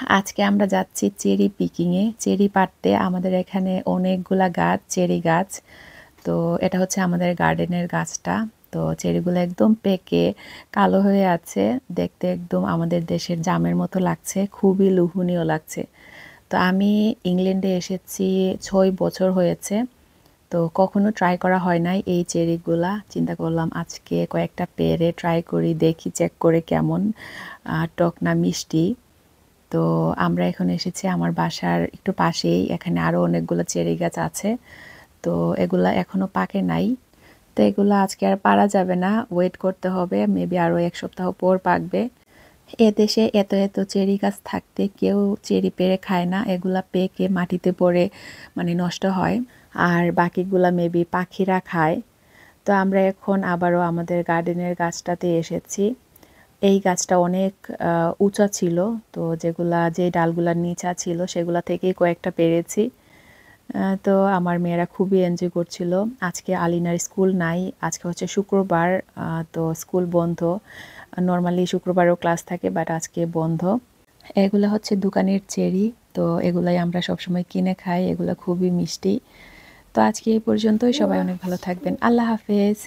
আজকে আমরা যাচ্ছি চেরি পিকিংয়ে। চেরি পাড়তে আমাদের এখানে অনেকগুলা গাছ, চেরি গাছ। তো এটা হচ্ছে আমাদের গার্ডেনের গাছটা। তো চেরিগুলো একদম পেকে কালো হয়ে আছে। দেখতে একদম আমাদের দেশের জামের মতো লাগছে, খুবই লোভনীয় লাগছে। তো আমি ইংল্যান্ডে এসেছি ৬ বছর হয়েছে। তো কখনো ট্রাই করা হয় নাই এই চেরিগুলা। চিন্তা করলাম আজকে কয়েকটা পেড়ে ট্রাই করি, দেখি চেক করে কেমন টক না মিষ্টি। তো আমরা এখন এসেছি আমার বাসার একটু পাশেই, এখানে আরও অনেকগুলো চেরি গাছ আছে। তো এগুলা এখনো পাকে নাই। তো এগুলা আজকে আর পারা যাবে না, ওয়েট করতে হবে, মেবি আরও ১ সপ্তাহ পর পাকবে। এদেশে এত এত চেরি গাছ থাকতে কেউ চেরি পেড়ে খায় না, এগুলা পেকে মাটিতে পড়ে মানে নষ্ট হয়। আর বাকিগুলা মেবি পাখিরা খায়। তো আমরা এখন আবারও আমাদের গার্ডেনের গাছটাতে এসেছি। এই গাছটা অনেক উঁচা ছিল। তো যে ডালগুলা নিচা ছিল সেগুলা থেকেই কয়েকটা পেরেছি। তো আমার মেয়েরা খুবই এনজয় করছিল। আজকে আলিনার স্কুল নাই, আজকে হচ্ছে শুক্রবার। তো স্কুল বন্ধ। নর্মালি শুক্রবারেও ক্লাস থাকে, বাট আজকে বন্ধ। এগুলো হচ্ছে দোকানের চেরি। তো এগুলাই আমরা সবসময় কিনে খাই, এগুলো খুবই মিষ্টি। তো আজকে এই পর্যন্তই, সবাই অনেক ভালো থাকবেন, আল্লাহ হাফেজ।